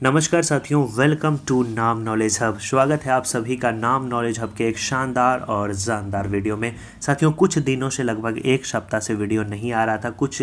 नमस्कार साथियों, welcome to नाम नॉलेज हब। स्वागत है आप सभी का नाम नॉलेज हब के एक शानदार और जानदार वीडियो में। साथियों, कुछ दिनों से लगभग एक सप्ताह से वीडियो नहीं आ रहा था। कुछ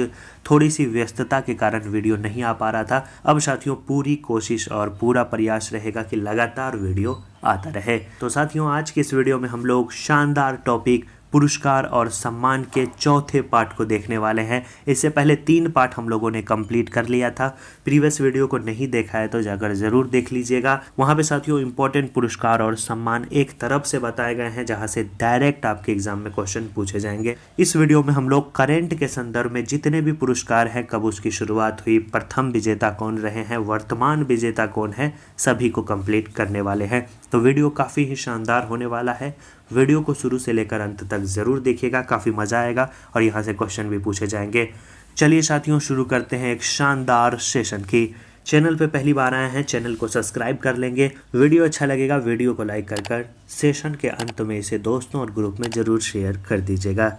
थोड़ी सी व्यस्तता के कारण वीडियो नहीं आ पा रहा था। अब साथियों पूरी कोशिश और पूरा प्रयास रहेगा कि लगातार वीडियो आता रहे। तो साथियों, आज के इस वीडियो में हम लोग शानदार टॉपिक पुरस्कार और सम्मान के चौथे पार्ट को देखने वाले हैं। इससे पहले 3 पार्ट हम लोगों ने कंप्लीट कर लिया था। प्रीवियस वीडियो को नहीं देखा है तो जाकर जरूर देख लीजिएगा। वहां पे साथियों इंपॉर्टेंट पुरस्कार और सम्मान एक तरफ से बताए गए हैं, जहां से डायरेक्ट आपके एग्जाम में क्वेश्चन पूछे जाएंगे। इस वीडियो में हम लोग करंट के संदर्भ में जितने भी पुरस्कार हैं, कब उसकी शुरुआत हुई, प्रथम विजेता कौन रहे हैं, वर्तमान विजेता कौन है, सभी को कंप्लीट करने वाले हैं। तो वीडियो काफ़ी ही शानदार होने वाला है। वीडियो को शुरू से लेकर अंत तक ज़रूर देखिएगा, काफ़ी मज़ा आएगा और यहाँ से क्वेश्चन भी पूछे जाएंगे। चलिए साथियों, शुरू करते हैं एक शानदार सेशन की। चैनल पे पहली बार आए हैं, चैनल को सब्सक्राइब कर लेंगे। वीडियो अच्छा लगेगा, वीडियो को लाइक कर सेशन के अंत में इसे दोस्तों और ग्रुप में ज़रूर शेयर कर दीजिएगा।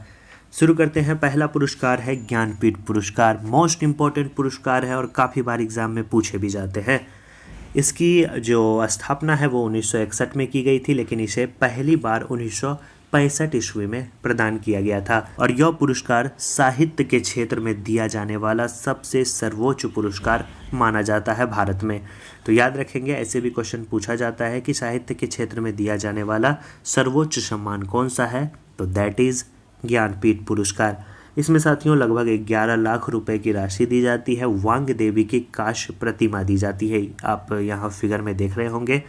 शुरू करते हैं। पहला पुरस्कार है ज्ञानपीठ पुरस्कार। मोस्ट इम्पोर्टेंट पुरस्कार है और काफ़ी बार एग्जाम में पूछे भी जाते हैं। इसकी जो स्थापना है वो 1961 में की गई थी, लेकिन इसे पहली बार 1965 ईस्वी में प्रदान किया गया था। और यह पुरस्कार साहित्य के क्षेत्र में दिया जाने वाला सबसे सर्वोच्च पुरस्कार माना जाता है भारत में। तो याद रखेंगे, ऐसे भी क्वेश्चन पूछा जाता है कि साहित्य के क्षेत्र में दिया जाने वाला सर्वोच्च सम्मान कौन सा है, तो दैट इज़ ज्ञानपीठ पुरस्कार। इसमें साथियों लगभग 11 लाख रुपए की राशि दी जाती है। वांग देवी की काष्य प्रतिमा दी जाती है, आप यहाँ फिगर में देख रहे होंगे।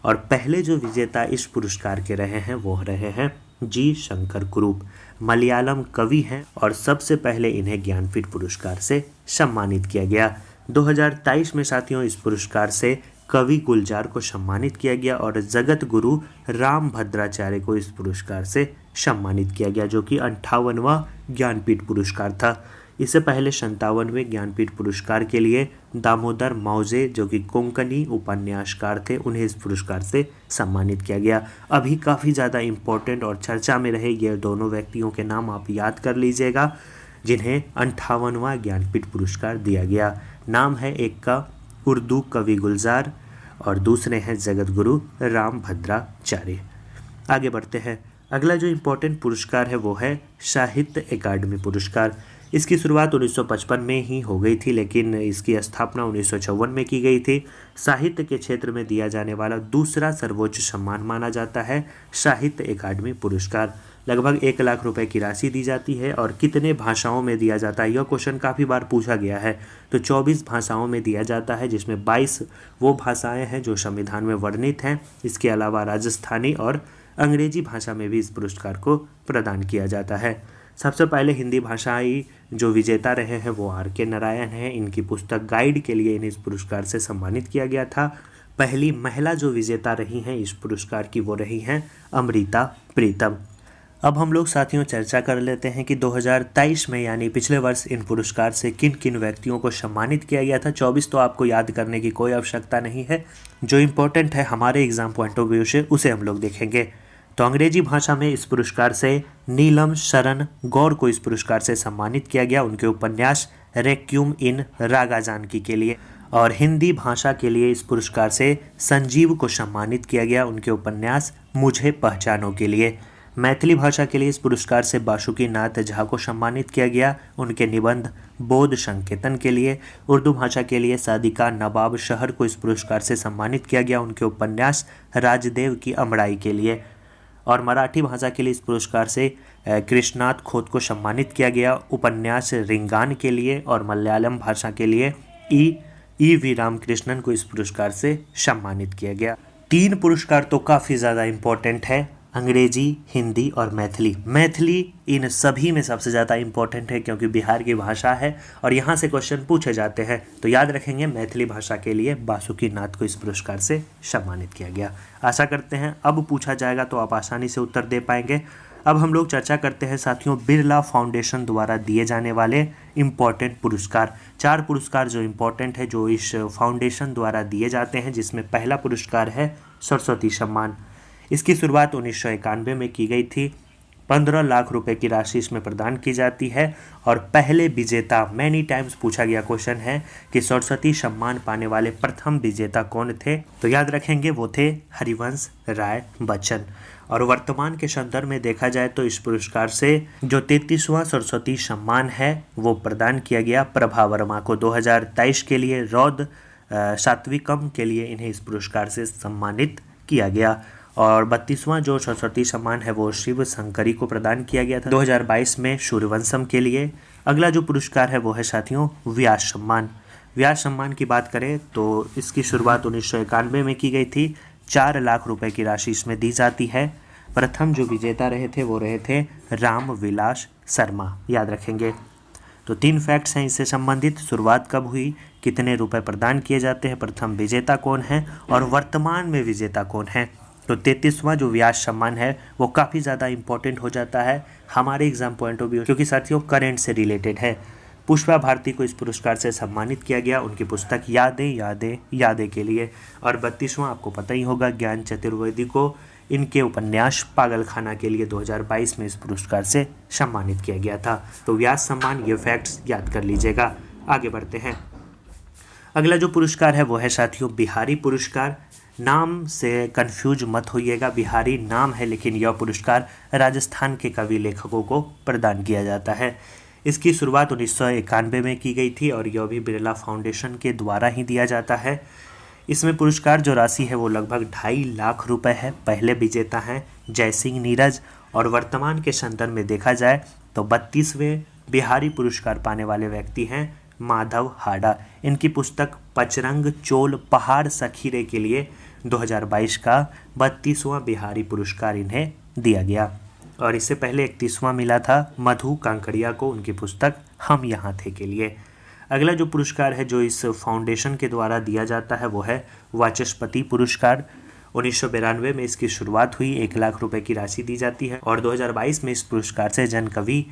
और पहले जो विजेता इस पुरस्कार के रहे हैं वो रहे हैं जी शंकर कुरूप। मलयालम कवि हैं और सबसे पहले इन्हें ज्ञानपीठ पुरस्कार से सम्मानित किया गया। 2023 में साथियों इस पुरस्कार से कवि गुलजार को सम्मानित किया गया और जगत गुरु राम भद्राचार्य को इस पुरस्कार से सम्मानित किया गया, जो कि 58वां ज्ञानपीठ पुरस्कार था। इससे पहले 57वें ज्ञानपीठ पुरस्कार के लिए दामोदर मौजे, जो कि कोंकणी उपन्यासकार थे, उन्हें इस पुरस्कार से सम्मानित किया गया। अभी काफ़ी ज़्यादा इम्पोर्टेंट और चर्चा में रहे ये दोनों व्यक्तियों के नाम आप याद कर लीजिएगा, जिन्हें 58वां ज्ञानपीठ पुरस्कार दिया गया। नाम है एक का उर्दू कवि गुलजार और दूसरे हैं जगत गुरु राम भद्राचार्य। आगे बढ़ते हैं। अगला जो इम्पोर्टेंट पुरस्कार है वो है साहित्य अकादमी पुरस्कार। इसकी शुरुआत 1955 में ही हो गई थी, लेकिन इसकी स्थापना 1954 में की गई थी। साहित्य के क्षेत्र में दिया जाने वाला दूसरा सर्वोच्च सम्मान माना जाता है साहित्य अकादमी पुरस्कार। लगभग 1 लाख रुपए की राशि दी जाती है। और कितने भाषाओं में दिया जाता है, यह क्वेश्चन काफ़ी बार पूछा गया है। तो 24 भाषाओं में दिया जाता है, जिसमें 22 वो भाषाएं हैं जो संविधान में वर्णित हैं। इसके अलावा राजस्थानी और अंग्रेजी भाषा में भी इस पुरस्कार को प्रदान किया जाता है। सबसे पहले हिंदी भाषाई जो विजेता रहे हैं वो R.K. नारायण हैं। इनकी पुस्तक गाइड के लिए इन्हें इस पुरस्कार से सम्मानित किया गया था। पहली महिला जो विजेता रही हैं इस पुरस्कार की वो रही हैं अमृता प्रीतम। अब हम लोग साथियों चर्चा कर लेते हैं कि 2023 में यानी पिछले वर्ष इन पुरस्कार से किन किन व्यक्तियों को सम्मानित किया गया था। 24 तो आपको याद करने की कोई आवश्यकता नहीं है, जो इम्पोर्टेंट है हमारे एग्जाम पॉइंट ऑफ व्यू से उसे हम लोग देखेंगे। तो अंग्रेजी भाषा में इस पुरस्कार से नीलम शरण गौर को इस पुरस्कार से सम्मानित किया गया, उनके उपन्यास रेक्यूम इन रागा जानकी के लिए। और हिंदी भाषा के लिए इस पुरस्कार से संजीव को सम्मानित किया गया, उनके उपन्यास मुझे पहचानो के लिए। मैथिली भाषा के लिए इस पुरस्कार से बासुकी नाथ झा को सम्मानित किया गया, उनके निबंध बोध संकेतन के लिए। उर्दू भाषा के लिए सादिका नवाब शहर को इस पुरस्कार से सम्मानित किया गया, उनके उपन्यास राजदेव की अमड़ाई के लिए। और मराठी भाषा के लिए इस पुरस्कार से कृष्णात खोत को सम्मानित किया गया, उपन्यास रिंगान के लिए। और मलयालम भाषा के लिए ई वी रामकृष्णन को इस पुरस्कार से सम्मानित किया गया। 3 पुरस्कार तो काफ़ी ज़्यादा इम्पोर्टेंट है, अंग्रेजी, हिंदी और मैथिली। मैथिली इन सभी में सबसे ज़्यादा इम्पोर्टेंट है, क्योंकि बिहार की भाषा है और यहाँ से क्वेश्चन पूछे जाते हैं। तो याद रखेंगे, मैथिली भाषा के लिए बासुकी नाथ को इस पुरस्कार से सम्मानित किया गया। आशा करते हैं अब पूछा जाएगा तो आप आसानी से उत्तर दे पाएंगे। अब हम लोग चर्चा करते हैं साथियों बिरला फाउंडेशन द्वारा दिए जाने वाले इम्पॉर्टेंट पुरस्कार। 4 पुरस्कार जो इम्पोर्टेंट है, जो इस फाउंडेशन द्वारा दिए जाते हैं, जिसमें पहला पुरस्कार है सरस्वती सम्मान। इसकी शुरुआत 1991 में की गई थी। 15 लाख रुपए की राशि इसमें प्रदान की जाती है। और पहले विजेता, मैनी टाइम्स पूछा गया क्वेश्चन है कि सरस्वती सम्मान पाने वाले प्रथम विजेता कौन थे, तो याद रखेंगे वो थे हरिवंश राय बच्चन। और वर्तमान के संदर्भ में देखा जाए तो इस पुरस्कार से जो 33वां सरस्वती सम्मान है वो प्रदान किया गया प्रभा वर्मा को 2023 के लिए। रौद सात्विकम के लिए इन्हें इस पुरस्कार से सम्मानित किया गया। और 32वां जो सरस्वती सम्मान है वो शिव शंकरी को प्रदान किया गया था 2022 में सूर्यवंशम के लिए। अगला जो पुरस्कार है वो है साथियों व्यास सम्मान। व्यास सम्मान की बात करें तो इसकी शुरुआत 1991 में की गई थी। 4 लाख रुपए की राशि इसमें दी जाती है। प्रथम जो विजेता रहे थे वो रहे थे राम विलास शर्मा, याद रखेंगे। तो 3 फैक्ट्स हैं इससे संबंधित। शुरुआत कब हुई, कितने रुपए प्रदान किए जाते हैं, प्रथम विजेता कौन है और वर्तमान में विजेता कौन है। तो 33वां जो व्यास सम्मान है वो काफ़ी ज़्यादा इंपॉर्टेंट हो जाता है हमारे एग्जाम पॉइंट ऑफ व्यू, क्योंकि साथियों करंट से रिलेटेड है। पुष्पा भारती को इस पुरस्कार से सम्मानित किया गया उनकी पुस्तक यादें यादें यादें के लिए। और 32वां आपको पता ही होगा ज्ञान चतुर्वेदी को इनके उपन्यास पागलखाना के लिए 2022 में इस पुरस्कार से सम्मानित किया गया था। तो व्यास सम्मान, ये फैक्ट्स याद कर लीजिएगा। आगे बढ़ते हैं। अगला जो पुरस्कार है वो है साथियों बिहारी पुरस्कार। नाम से कंफ्यूज मत होइएगा, बिहारी नाम है लेकिन यह पुरस्कार राजस्थान के कवि लेखकों को प्रदान किया जाता है। इसकी शुरुआत 1991 में की गई थी और यह भी बिरला फाउंडेशन के द्वारा ही दिया जाता है। इसमें पुरस्कार जो राशि है वो लगभग 2.5 लाख रुपए है। पहले विजेता हैं जयसिंह नीरज। और वर्तमान के संदर्भ में देखा जाए तो 32वें बिहारी पुरस्कार पाने वाले व्यक्ति हैं माधव हाडा। इनकी पुस्तक पचरंग चोल पहाड़ सखीरे के लिए 2022 का 32वां बिहारी पुरस्कार इन्हें दिया गया। और इससे पहले 31वां मिला था मधु कांकड़िया को उनकी पुस्तक हम यहाँ थे के लिए। अगला जो पुरस्कार है जो इस फाउंडेशन के द्वारा दिया जाता है वो है वाचस्पति पुरस्कार। 1992 में इसकी शुरुआत हुई, 1 लाख रुपए की राशि दी जाती है। और 2022 में इस पुरस्कार से जन कवि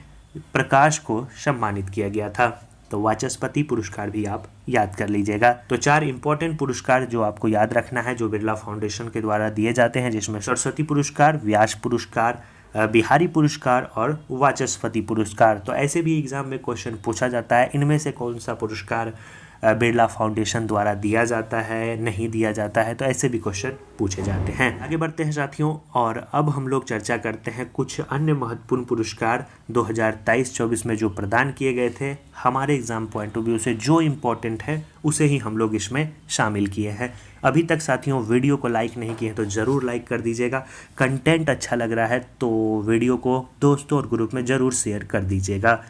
प्रकाश को सम्मानित किया गया था। तो वाचस्पति पुरस्कार भी आप याद कर लीजिएगा। तो 4 इंपॉर्टेंट पुरस्कार जो आपको याद रखना है जो बिरला फाउंडेशन के द्वारा दिए जाते हैं, जिसमें सरस्वती पुरस्कार, व्यास पुरस्कार, बिहारी पुरस्कार और वाचस्पति पुरस्कार। तो ऐसे भी एग्जाम में क्वेश्चन पूछा जाता है इनमें से कौन सा पुरस्कार बिरला फाउंडेशन द्वारा दिया जाता है, नहीं दिया जाता है, तो ऐसे भी क्वेश्चन पूछे जाते हैं। आगे बढ़ते हैं साथियों और अब हम लोग चर्चा करते हैं कुछ अन्य महत्वपूर्ण पुरस्कार 2023-24 में जो प्रदान किए गए थे। हमारे एग्जाम पॉइंट ऑफ व्यू से जो इम्पोर्टेंट है उसे ही हम लोग इसमें शामिल किए हैं। अभी तक साथियों वीडियो को लाइक नहीं किए तो ज़रूर लाइक कर दीजिएगा। कंटेंट अच्छा लग रहा है तो वीडियो को दोस्तों और ग्रुप में ज़रूर शेयर कर दीजिएगा।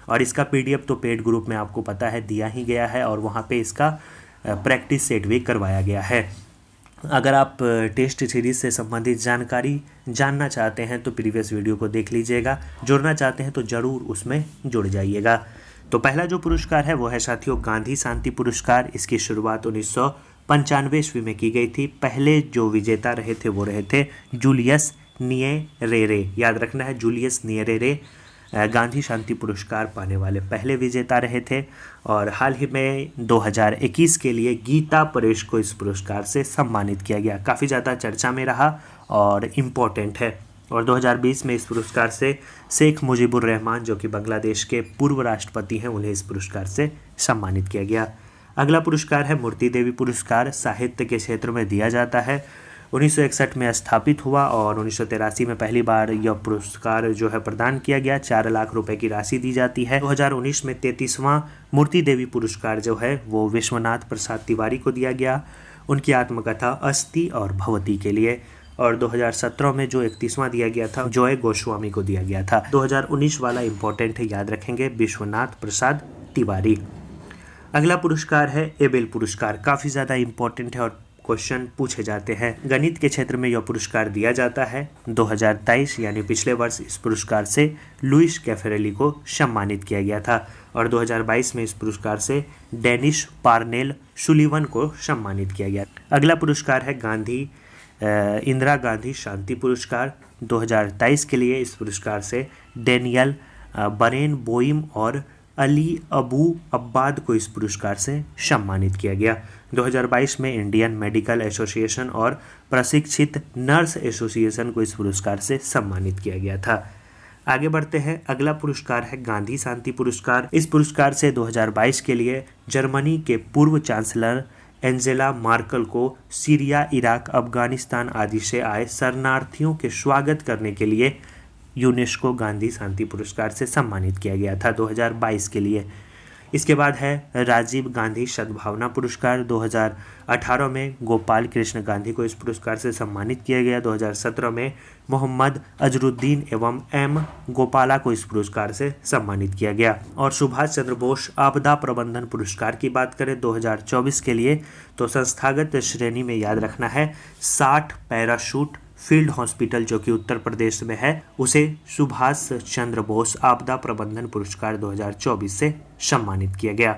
और इसका PDF तो पेड ग्रुप में आपको पता है दिया ही गया है और वहाँ पे इसका प्रैक्टिस सेट भी करवाया गया है। अगर आप टेस्ट सीरीज से संबंधित जानकारी जानना चाहते हैं तो प्रीवियस वीडियो को देख लीजिएगा। जुड़ना चाहते हैं तो ज़रूर उसमें जुड़ जाइएगा। तो पहला जो पुरस्कार है वो है साथियों गांधी शांति पुरस्कार। इसकी शुरुआत 1995 ईस्वी में की गई थी। पहले जो विजेता रहे थे वो रहे थे जूलियस न्येरेरे, याद रखना है जूलियस न्येरेरे गांधी शांति पुरस्कार पाने वाले पहले विजेता रहे थे। और हाल ही में 2021 के लिए गीता परेश को इस पुरस्कार से सम्मानित किया गया। काफ़ी ज़्यादा चर्चा में रहा और इम्पोर्टेंट है। और 2020 में इस पुरस्कार से शेख मुजीबुर रहमान जो कि बांग्लादेश के पूर्व राष्ट्रपति हैं उन्हें इस पुरस्कार से सम्मानित किया गया। अगला पुरस्कार है मूर्ति देवी पुरस्कार। साहित्य के क्षेत्र में दिया जाता है। 1961 में स्थापित हुआ और 1983 में पहली बार यह पुरस्कार जो है प्रदान किया गया। 4 लाख रुपए की राशि दी जाती है। 2019 में 33वां मूर्ति देवी पुरस्कार जो है वो विश्वनाथ प्रसाद तिवारी को दिया गया उनकी आत्मकथा अस्ति और भवती के लिए। और 2017 में जो 31वां दिया गया था जॉय गोस्वामी को दिया गया था। 2019 वाला इंपॉर्टेंट है, याद रखेंगे विश्वनाथ प्रसाद तिवारी। अगला पुरस्कार है एबेल पुरस्कार। काफ़ी ज़्यादा इंपॉर्टेंट है और क्वेश्चन पूछे जाते हैं। गणित के क्षेत्र में यह पुरस्कार दिया जाता है। 2023 यानी पिछले वर्ष इस पुरस्कार से लुइस कैफरेली को सम्मानित किया गया था। और 2022 में इस पुरस्कार से डेनिस पार्नेल सुलिवन को सम्मानित किया गया। अगला पुरस्कार है इंदिरा गांधी शांति पुरस्कार। 2023 के लिए इस पुरस्कार से डेनियल बरेन बोइम और अली अबू अब्बाद को इस पुरस्कार से सम्मानित किया गया। 2022 में इंडियन मेडिकल एसोसिएशन और प्रशिक्षित नर्स एसोसिएशन को इस पुरस्कार से सम्मानित किया गया था। आगे बढ़ते हैं। अगला पुरस्कार है गांधी शांति पुरस्कार। इस पुरस्कार से 2022 के लिए जर्मनी के पूर्व चांसलर एंजेला मार्कल को सीरिया, इराक, अफगानिस्तान आदि से आए शरणार्थियों के स्वागत करने के लिए यूनेस्को गांधी शांति पुरस्कार से सम्मानित किया गया था 2022 के लिए। इसके बाद है राजीव गांधी सद्भावना पुरस्कार। 2018 में गोपाल कृष्ण गांधी को इस पुरस्कार से सम्मानित किया गया। 2017 में मोहम्मद अजरुद्दीन एवं एम गोपाला को इस पुरस्कार से सम्मानित किया गया। और सुभाष चंद्र बोस आपदा प्रबंधन पुरस्कार की बात करें 2024 के लिए, तो संस्थागत श्रेणी में याद रखना है 60 पैराशूट फील्ड हॉस्पिटल जो कि उत्तर प्रदेश में है, उसे सुभाष चंद्र बोस आपदा प्रबंधन पुरस्कार 2024 से सम्मानित किया गया।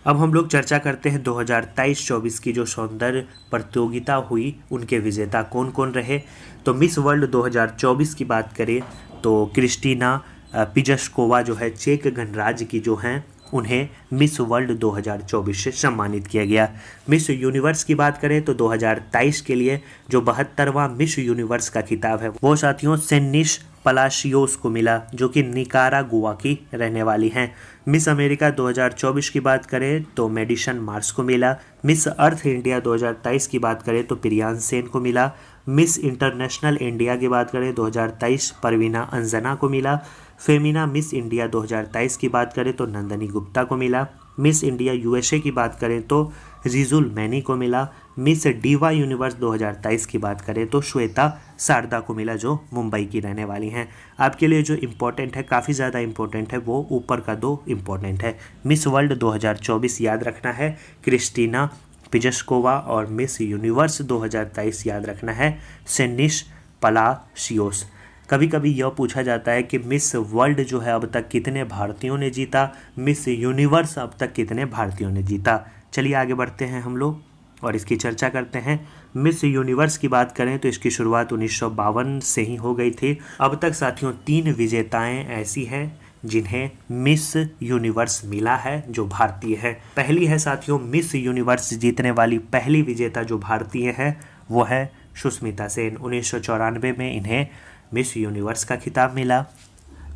अब हम लोग चर्चा करते हैं 2023-24 की जो सौंदर्य प्रतियोगिता हुई उनके विजेता कौन कौन रहे। तो मिस वर्ल्ड 2024 की बात करें तो क्रिस्टीना पिजस्कोवा जो है चेक गणराज्य की जो हैं, उन्हें मिस वर्ल्ड 2024 से सम्मानित किया गया। मिस यूनिवर्स की बात करें तो 2023 के लिए जो 72वां मिस यूनिवर्स का खिताब है वो साथियों सेनिश पलाशियोस को मिला, जो कि निकारागुआ की रहने वाली हैं। मिस अमेरिका 2024 की बात करें तो मेडिसन मार्स को मिला। मिस अर्थ इंडिया 2023 की बात करें तो प्रियांश सेन को मिला। मिस इंटरनेशनल इंडिया की बात करें 2023 परवीना अंजना को मिला। फेमिना मिस इंडिया 2023 की बात करें तो नंदनी गुप्ता को मिला। मिस इंडिया यूएसए की बात करें तो रिजुल मैनी को मिला। मिस डीवा यूनिवर्स 2023 की बात करें तो श्वेता शारदा को मिला, जो मुंबई की रहने वाली हैं। आपके लिए जो इम्पोर्टेंट है, काफ़ी ज़्यादा इम्पोर्टेंट है, वो ऊपर का 2 इम्पोर्टेंट है। मिस वर्ल्ड 2024 याद रखना है क्रिस्टीना पिजस्कोवा, और मिस यूनिवर्स 2023 याद रखना है सेनिश पलाशियोस। कभी कभी यह पूछा जाता है कि मिस वर्ल्ड जो है अब तक कितने भारतीयों ने जीता, मिस यूनिवर्स अब तक कितने भारतीयों ने जीता। चलिए आगे बढ़ते हैं हम लोग और इसकी चर्चा करते हैं। मिस यूनिवर्स की बात करें तो इसकी शुरुआत 1952 से ही हो गई थी। अब तक साथियों 3 विजेताएं ऐसी हैं जिन्हें मिस यूनिवर्स मिला है जो भारतीय है। पहली है साथियों मिस यूनिवर्स जीतने वाली पहली विजेता जो भारतीय है वो है सुष्मिता सेन। 1994 में इन्हें मिस यूनिवर्स का खिताब मिला।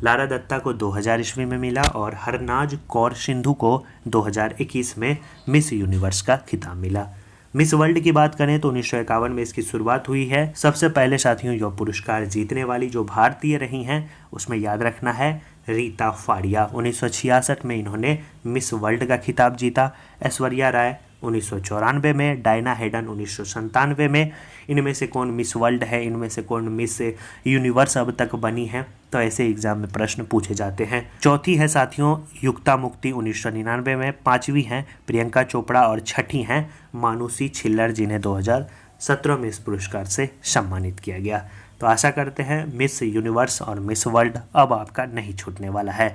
लारा दत्ता को 2000 ईस्वी में मिला और हरनाज कौर सिंधु को 2021 में मिस यूनिवर्स का खिताब मिला। मिस वर्ल्ड की बात करें तो 1951 में इसकी शुरुआत हुई है। सबसे पहले साथियों यह पुरस्कार जीतने वाली जो भारतीय रही हैं उसमें याद रखना है रीता फाड़िया। 1966 में इन्होंने मिस वर्ल्ड का खिताब जीता। ऐश्वर्या राय 1994 में, डायना हेडन 1997 में। इनमें से कौन मिस वर्ल्ड है, इनमें से कौन मिस यूनिवर्स अब तक बनी है, तो ऐसे एग्जाम में प्रश्न पूछे जाते हैं। चौथी है साथियों युक्ता मुक्ति 1999 में। 5वीं हैं प्रियंका चोपड़ा और 6ठी हैं मानुषी छिल्लर जिन्हें 2017 में इस पुरस्कार से सम्मानित किया गया। तो आशा करते हैं मिस यूनिवर्स और मिस वर्ल्ड अब आपका नहीं छूटने वाला है।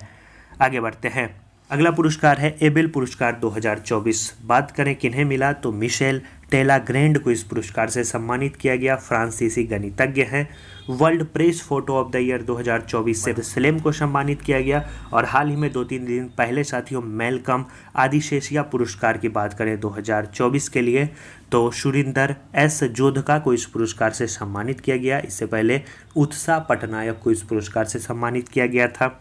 आगे बढ़ते हैं। अगला पुरस्कार है एबेल पुरस्कार 2024। बात करें किन्हें मिला तो मिशेल टेलाग्रैंड को इस पुरस्कार से सम्मानित किया गया। फ्रांसीसी गणितज्ञ हैं। World press photo of the year 2024 से स्लेम को सम्मानित किया गया। और हाल ही में 2-3 दिन पहले साथियों मेलकम आदिशेषिया पुरस्कार की बात करें 2024 के लिए तो सुरिंदर एस जोधका को इस पुरस्कार से सम्मानित किया गया। इससे पहले उत्साह पटनायक को इस पुरस्कार से सम्मानित किया गया था।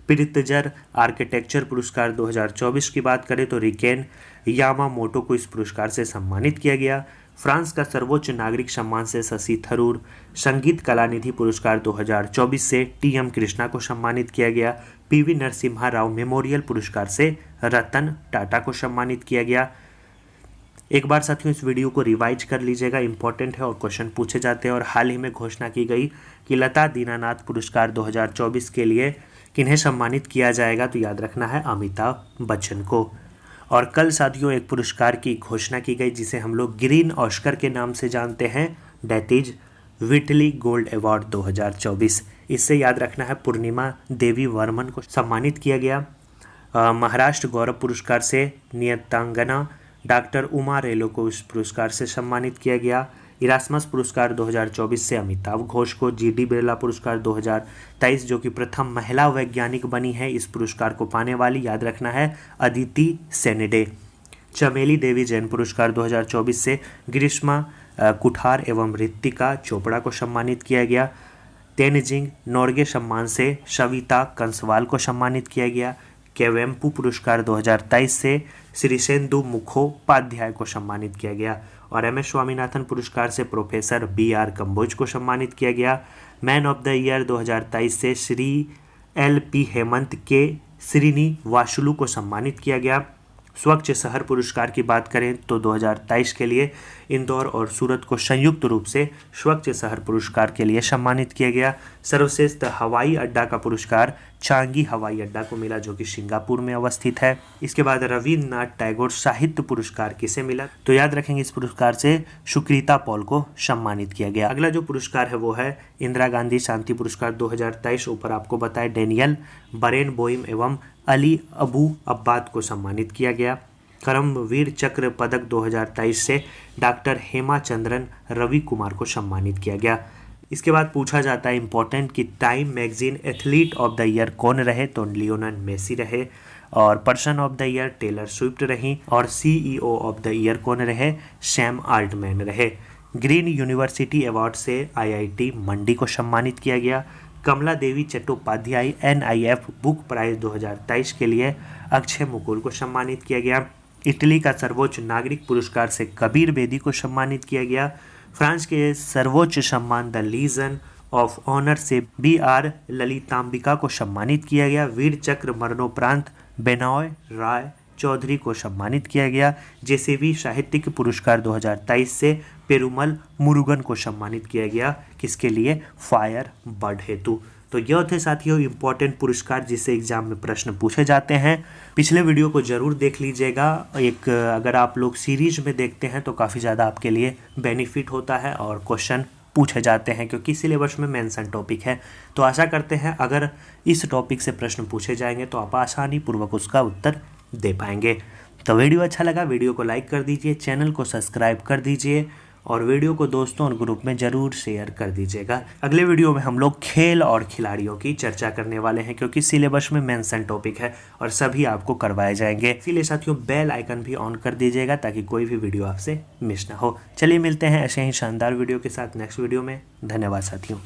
प्रित्जर आर्किटेक्चर पुरस्कार 2024 की बात करें तो रिकेन यामामोटो को इस पुरस्कार से सम्मानित किया गया। फ्रांस का सर्वोच्च नागरिक सम्मान से शशि थरूर। संगीत कलानिधि पुरस्कार 2024 से टीएम कृष्णा को सम्मानित किया गया। पीवी नरसिम्हा राव मेमोरियल पुरस्कार से रतन टाटा को सम्मानित किया गया। एक बार साथियों इस वीडियो को रिवाइज कर लीजिएगा, इंपॉर्टेंट है और क्वेश्चन पूछे जाते हैं। और हाल ही में घोषणा की गई कि लता दीनानाथ पुरस्कार 2024 के लिए किन्हें सम्मानित किया जाएगा, तो याद रखना है अमिताभ बच्चन को। और कल साथियों एक पुरस्कार की घोषणा की गई जिसे हम लोग ग्रीन ऑस्कर के नाम से जानते हैं, that is Whitley gold award 2024। इससे याद रखना है पूर्णिमा देवी वर्मन को सम्मानित किया गया। महाराष्ट्र गौरव पुरस्कार से नियतांगना डॉक्टर उमा रेलो को इस पुरस्कार से सम्मानित किया गया। इरास्मस पुरस्कार 2024 से अमिताभ घोष को। जीडी बिरला पुरस्कार 2023 जो कि प्रथम महिला वैज्ञानिक बनी है इस पुरस्कार को पाने वाली, याद रखना है अदिति सेनेडे। चमेली देवी जैन पुरस्कार 2024 से ग्रीष्मा कुठार एवं ऋतिका चोपड़ा को सम्मानित किया गया। तेनजिंग नोर्गे सम्मान से सविता कंसवाल को सम्मानित किया गया। केवेम्पू पुरस्कार 2023 से श्रीसेंदु मुखोपाध्याय को सम्मानित किया गया। और एम एस स्वामीनाथन पुरस्कार से प्रोफेसर BR कंबोज को सम्मानित किया गया। मैन ऑफ द ईयर 2023 से श्री LP हेमंत के श्रीनिवासुलु को सम्मानित किया गया। स्वच्छ शहर पुरस्कार की बात करें तो 2023 के लिए इंदौर और सूरत को संयुक्त रूप से स्वच्छ शहर पुरस्कार के लिए सम्मानित किया गया। सर्वश्रेष्ठ हवाई अड्डा का पुरस्कार चांगी हवाई अड्डा को मिला, जो कि सिंगापुर में अवस्थित है। इसके बाद रविन्द्रनाथ टैगोर साहित्य पुरस्कार किसे मिला, तो याद रखेंगे इस पुरस्कार से सुकृता पॉल को सम्मानित किया गया। अगला जो पुरस्कार है वो है इंदिरा गांधी शांति पुरस्कार 2023। ऊपर आपको बताए डेनियल बरेनबोइम एवं अली अबू अब्बाद को सम्मानित किया गया। कर्मवीर चक्र पदक 2023 से डॉक्टर हेमाचंद्रन रवि कुमार को सम्मानित किया गया। इसके बाद पूछा जाता है इंपॉर्टेंट कि Time magazine athlete of the year कौन रहे, तो लियोनेल मेसी रहे। और person of the year Taylor Swift रही। और CEO ऑफ द ईयर कौन रहे, सैम आल्टमैन रहे। ग्रीन यूनिवर्सिटी अवार्ड से IIT मंडी को सम्मानित किया गया। Kamala Devi Chattopadhyay NIF book prize 2023 के लिए अक्षय मुकुल को सम्मानित किया गया। इटली का सर्वोच्च नागरिक पुरस्कार से कबीर बेदी को सम्मानित किया गया। फ्रांस के सर्वोच्च सम्मान द लीजन ऑफ ऑनर से BR ललितांबिका को सम्मानित किया गया। वीर चक्र मरणोपरांत बेनॉय राय चौधरी को सम्मानित किया गया। JCB साहित्यिक पुरस्कार 2023 से पेरुमल मुरुगन को सम्मानित किया गया। किसके लिए, फायर बर्ड हेतु। तो यह थे साथियों इंपॉर्टेंट पुरस्कार जिससे एग्जाम में प्रश्न पूछे जाते हैं। पिछले वीडियो को जरूर देख लीजिएगा। एक अगर आप लोग सीरीज में देखते हैं तो काफ़ी ज़्यादा आपके लिए बेनिफिट होता है और क्वेश्चन पूछे जाते हैं, क्योंकि सिलेबस में मेंशन टॉपिक है। तो आशा करते हैं अगर इस टॉपिक से प्रश्न पूछे जाएंगे तो आप आसानी पूर्वक उसका उत्तर दे पाएंगे। तो वीडियो अच्छा लगा, वीडियो को लाइक कर दीजिए, चैनल को सब्सक्राइब कर दीजिए और वीडियो को दोस्तों और ग्रुप में ज़रूर शेयर कर दीजिएगा। अगले वीडियो में हम लोग खेल और खिलाड़ियों की चर्चा करने वाले हैं, क्योंकि सिलेबस में मेंशन टॉपिक है और सभी आपको करवाए जाएंगे। इसीलिए साथियों बेल आइकन भी ऑन कर दीजिएगा ताकि कोई भी वीडियो आपसे मिस ना हो। चलिए मिलते हैं ऐसे ही शानदार वीडियो के साथ नेक्स्ट वीडियो में। धन्यवाद साथियों।